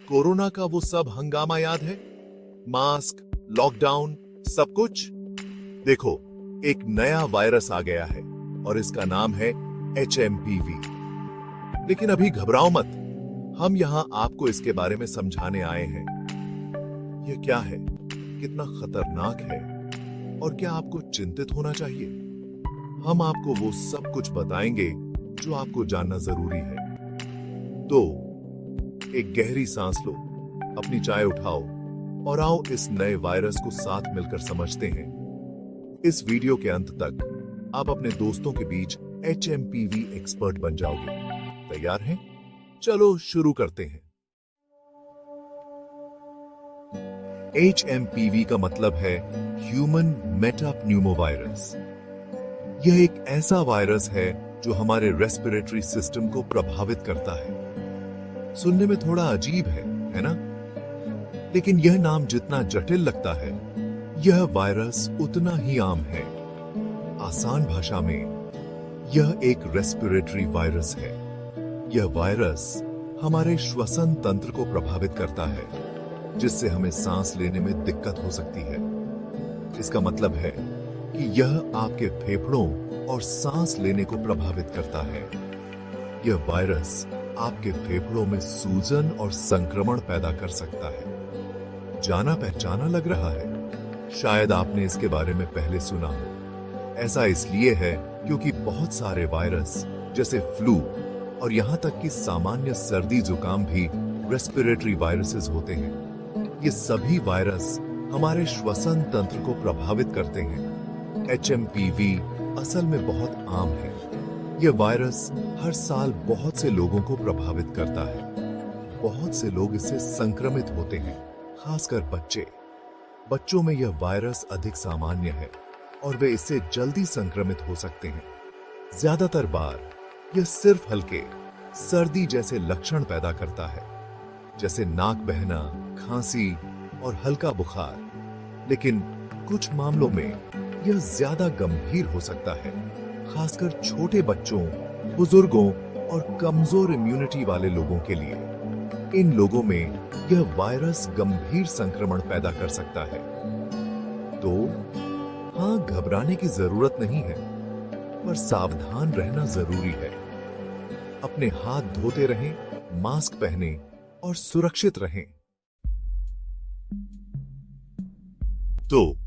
Corona का वो सब हंगामा याद है? मास्क, लॉकडाउन, सब कुछ। देखो, एक नया वायरस आ गया है और इसका नाम है HMPV। लेकिन अभी घबराओ मत, हम यहां आपको इसके बारे में समझाने आए हैं। यह क्या है, कितना खतरनाक है और क्या आपको चिंतित होना चाहिए? हम आपको वो सब कुछ बताएंगे जो आपको जानना जरूरी है। तो एक गहरी सांस लो, अपनी चाय उठाओ और आओ इस नए वायरस को साथ मिलकर समझते हैं। इस वीडियो के अंत तक आप अपने दोस्तों के बीच HMPV एक्सपर्ट बन जाओगे। तैयार हैं? चलो शुरू करते हैं। HMPV का मतलब है ह्यूमन मेटाप्न्यूमोवायरस। यह एक ऐसा वायरस है जो हमारे रेस्पिरेटरी सिस्टम को प्रभावित करता है। सुनने में थोड़ा अजीब है ना? लेकिन यह नाम जितना जटिल लगता है, यह वायरस उतना ही आम है। आसान भाषा में, यह एक रेस्पिरेटरी वायरस है। यह वायरस हमारे श्वसन तंत्र को प्रभावित करता है, जिससे हमें सांस लेने में दिक्कत हो सकती है। इसका मतलब है कि यह आपके फेफड़ों और सांस लेने को प्रभावित करता है। यह वायरस आपके फेफड़ों में सूजन और संक्रमण पैदा कर सकता है। जाना पहचाना लग रहा है। शायद आपने इसके बारे में पहले सुना हो। ऐसा इसलिए है क्योंकि बहुत सारे वायरस जैसे फ्लू और यहां तक कि सामान्य सर्दी जुकाम भी रेस्पिरेटरी वायरसेस होते हैं। ये सभी वायरस हमारे श्वसन तंत्र को प्रभावित करते हैं। HMPV असल में बहुत आम है। यह वायरस हर साल बहुत से लोगों को प्रभावित करता है। बहुत से लोग इससे संक्रमित होते हैं, खासकर बच्चे। बच्चों में यह वायरस अधिक सामान्य है और वे इससे जल्दी संक्रमित हो सकते हैं। ज्यादातर बार यह सिर्फ हल्के सर्दी जैसे लक्षण पैदा करता है, जैसे नाक बहना, खांसी और हल्का बुखार। लेकिन कुछ मामलों में यह ज्यादा गंभीर हो सकता है, खासकर छोटे बच्चों, बुजुर्गों और कमजोर इम्यूनिटी वाले लोगों के लिए। इन लोगों में यह वायरस गंभीर संक्रमण पैदा कर सकता है। तो हां, घबराने की जरूरत नहीं है, पर सावधान रहना जरूरी है। अपने हाथ धोते रहें, मास्क पहनें और सुरक्षित रहें। तो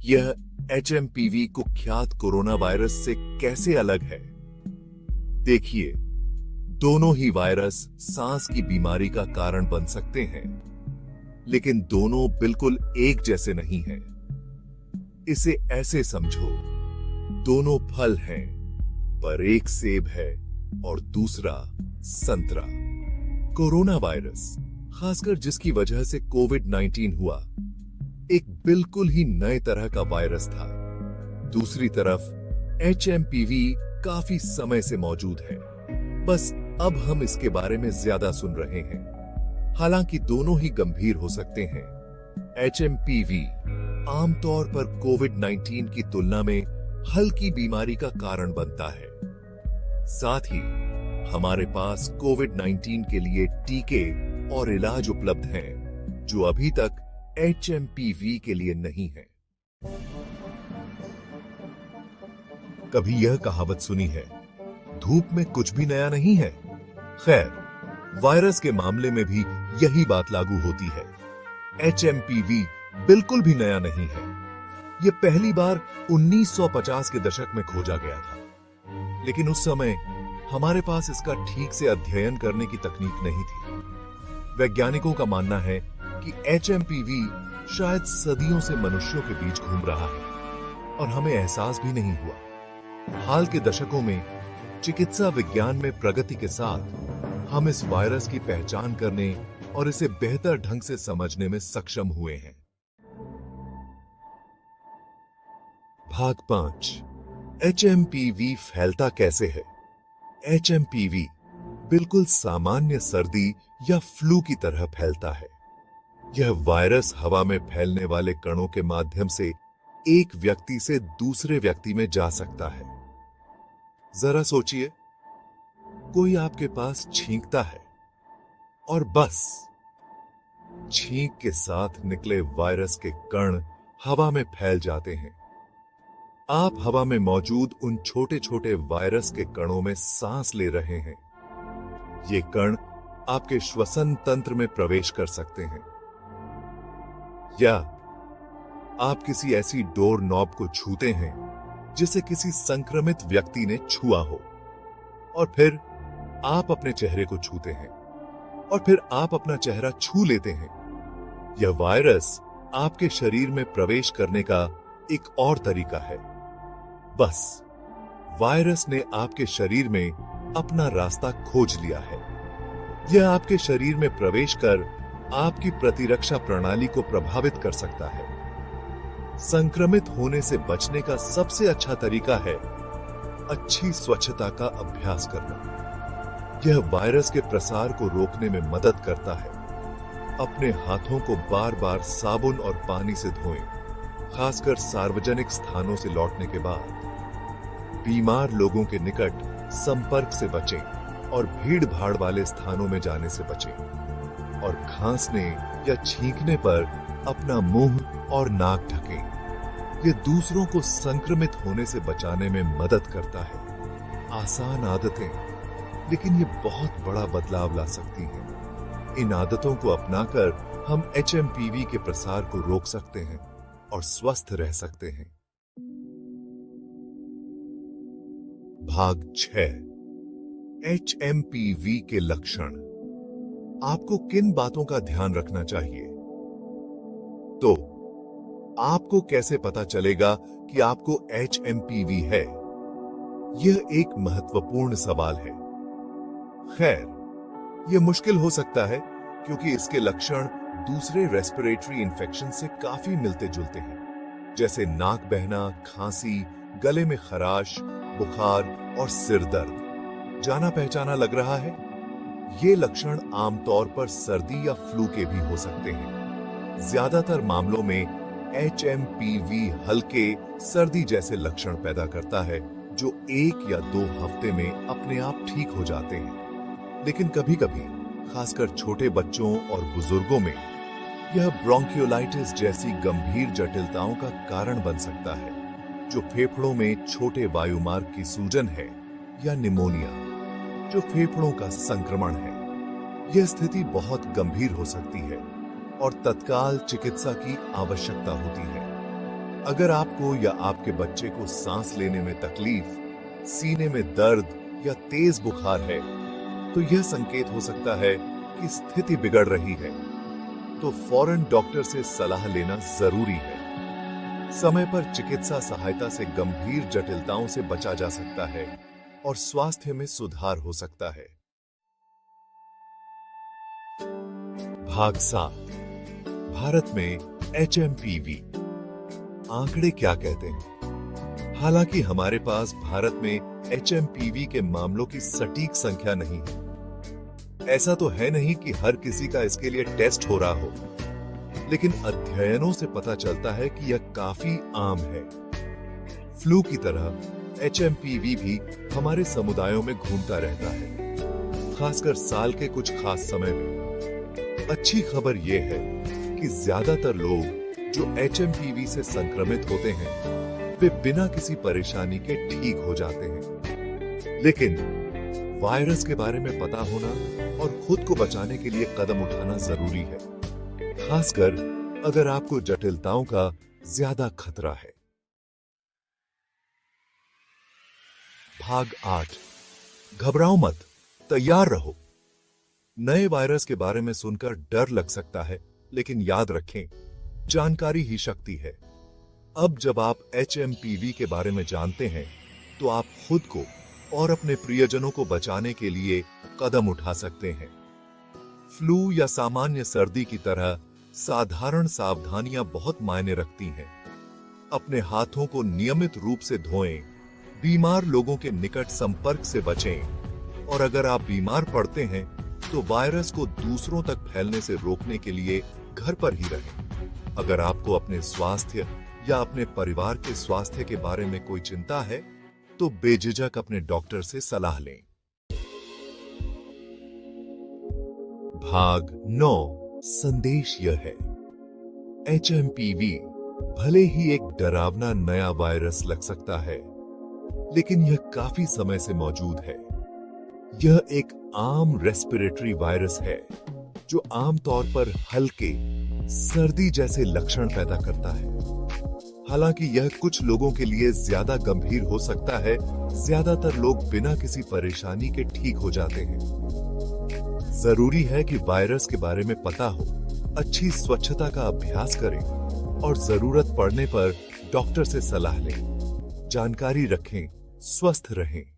यह HMPV कुख्यात कोरोना वायरस से कैसे अलग है? देखिए, दोनों ही वायरस सांस की बीमारी का कारण बन सकते हैं, लेकिन दोनों बिल्कुल एक जैसे नहीं हैं। इसे ऐसे समझो, दोनों फल हैं, पर एक सेब है और दूसरा संतरा। कोरोना वायरस, खासकर जिसकी वजह से कोविड-19 हुआ, एक बिल्कुल ही नए तरह का वायरस था। दूसरी तरफ HMPV काफी समय से मौजूद है, बस अब हम इसके बारे में ज्यादा सुन रहे हैं। हालांकि दोनों ही गंभीर हो सकते हैं। HMPV आमतौर पर कोविड-19 की तुलना में हल्की बीमारी का कारण बनता है। साथ ही हमारे पास कोविड-19 के लिए टीके और इलाज उपलब्ध हैं, जो अभी तक HMPV के लिए नहीं है। कभी यह कहावत सुनी है, धूप में कुछ भी नया नहीं है? खैर, वायरस के मामले में भी यही बात लागू होती है। HMPV बिल्कुल भी नया नहीं है। यह पहली बार 1950 के दशक में खोजा गया था, लेकिन उस समय हमारे पास इसका ठीक से अध्ययन करने की तकनीक नहीं थी। वैज्ञानिकों का मानना है कि HMPV शायद सदियों से मनुष्यों के बीच घूम रहा है और हमें एहसास भी नहीं हुआ। हाल के दशकों में चिकित्सा विज्ञान में प्रगति के साथ हम इस वायरस की पहचान करने और इसे बेहतर ढंग से समझने में सक्षम हुए हैं। भाग 5, HMPV फैलता कैसे है? HMPV बिल्कुल सामान्य सर्दी या फ्लू की तरह फैलता है। यह वायरस हवा में फैलने वाले कणों के माध्यम से एक व्यक्ति से दूसरे व्यक्ति में जा सकता है। जरा सोचिए, कोई आपके पास छींकता है और बस छींक के साथ निकले वायरस के कण हवा में फैल जाते हैं। आप हवा में मौजूद उन छोटे छोटे वायरस के कणों में सांस ले रहे हैं। ये कण आपके श्वसन तंत्र में प्रवेश कर सकते हैं, या आप किसी ऐसी डोर नॉब को छूते हैं जिसे किसी संक्रमित व्यक्ति ने छुआ हो, और फिर आप अपने चेहरे को छूते हैं, और फिर आप अपना चेहरा छू लेते हैं। यह वायरस आपके शरीर में प्रवेश करने का एक और तरीका है। बस वायरस ने आपके शरीर में अपना रास्ता खोज लिया है। यह आपके शरीर में प्रवेश कर आपकी प्रतिरक्षा प्रणाली को प्रभावित कर सकता है। संक्रमित होने से बचने का सबसे अच्छा तरीका है अच्छी स्वच्छता का अभ्यास करना। यह वायरस के प्रसार को रोकने में मदद करता है। अपने हाथों को बार बार साबुन और पानी से धोएं, खासकर सार्वजनिक स्थानों से लौटने के बाद। बीमार लोगों के निकट संपर्क से बचें और भीड़ भाड़ वाले स्थानों में जाने से बचें, और खांसने या छींकने पर अपना मुंह और नाक ढकें। ये दूसरों को संक्रमित होने से बचाने में मदद करता है। आसान आदतें, लेकिन ये बहुत बड़ा बदलाव ला सकती हैं। इन आदतों को अपनाकर हम एचएमपीवी के प्रसार को रोक सकते हैं और स्वस्थ रह सकते हैं। भाग 6, एचएमपीवी के लक्षण। आपको किन बातों का ध्यान रखना चाहिए? तो आपको कैसे पता चलेगा कि आपको एचएमपीवी है? यह एक महत्वपूर्ण सवाल है। खैर, यह मुश्किल हो सकता है क्योंकि इसके लक्षण दूसरे रेस्पिरेटरी इन्फेक्शन से काफी मिलते जुलते हैं, जैसे नाक बहना, खांसी, गले में खराश, बुखार और सिर दर्द। जाना पहचाना लग रहा है? ये लक्षण आमतौर पर सर्दी या फ्लू के भी हो सकते हैं। ज्यादातर मामलों में एचएमपीवी हल्के सर्दी जैसे लक्षण पैदा करता है, जो 1 या 2 हफ्ते में अपने आप ठीक हो जाते हैं। लेकिन कभी-कभी, खासकर छोटे बच्चों और बुजुर्गों में, यह ब्रोंकियोलाइटिस जैसी गंभीर जटिलताओं का कारण बन सकता है, जो फेफड़ों में छोटे वायुमार्ग की सूजन है, या निमोनिया, जो फेफड़ों का संक्रमण है। यह स्थिति बहुत गंभीर हो सकती है और तत्काल चिकित्सा की आवश्यकता होती है। अगर आपको या आपके बच्चे को सांस लेने में तकलीफ, सीने में दर्द या तेज बुखार है, तो यह संकेत हो सकता है कि स्थिति बिगड़ रही है। तो फौरन डॉक्टर से सलाह लेना जरूरी है। समय पर चिकित्सा सहायता से गंभीर जटिलताओं से बचा जा सकता है और स्वास्थ्य में सुधार हो सकता है। भाग 7, भारत में एचएमपीवी। आंकड़े क्या कहते हैं? हालांकि हमारे पास भारत में एचएमपीवी के मामलों की सटीक संख्या नहीं है। ऐसा तो है नहीं कि हर किसी का इसके लिए टेस्ट हो रहा हो, लेकिन अध्ययनों से पता चलता है कि यह काफी आम है। फ्लू की तरह एचएमपीवी भी हमारे समुदायों में घूमता रहता है, खासकर साल के कुछ खास समय में। अच्छी खबर यह है कि ज्यादातर लोग जो एचएमपीवी से संक्रमित होते हैं, वे बिना किसी परेशानी के ठीक हो जाते हैं। लेकिन वायरस के बारे में पता होना और खुद को बचाने के लिए कदम उठाना जरूरी है, खासकर अगर आपको जटिलताओं का ज्यादा खतरा है। भाग 8, घबराओ मत, तैयार रहो। नए वायरस के बारे में सुनकर डर लग सकता है, लेकिन याद रखें, जानकारी ही शक्ति है। अब जब आप एचएमपीवी के बारे में जानते हैं, तो आप खुद को और अपने प्रियजनों को बचाने के लिए कदम उठा सकते हैं। फ्लू या सामान्य सर्दी की तरह साधारण सावधानियां बहुत मायने रखती हैं। अपने हाथों को नियमित रूप से धोएं, बीमार लोगों के निकट संपर्क से बचें, और अगर आप बीमार पड़ते हैं तो वायरस को दूसरों तक फैलने से रोकने के लिए घर पर ही रहें। अगर आपको अपने स्वास्थ्य या अपने परिवार के स्वास्थ्य के बारे में कोई चिंता है, तो बेझिझक अपने डॉक्टर से सलाह लें। भाग 9, संदेश यह है, HMPV भले ही एक डरावना नया वायरस लग सकता है, लेकिन यह काफी समय से मौजूद है। यह एक आम रेस्पिरेटरी वायरस है जो आमतौर पर हल्के सर्दी जैसे लक्षण पैदा करता है। हालांकि यह कुछ लोगों के लिए ज्यादा गंभीर हो सकता है, ज्यादातर लोग बिना किसी परेशानी के ठीक हो जाते हैं। जरूरी है कि वायरस के बारे में पता हो, अच्छी स्वच्छता का अभ्यास करें और जरूरत पड़ने पर डॉक्टर से सलाह लें। जानकारी रखें, स्वस्थ रहें।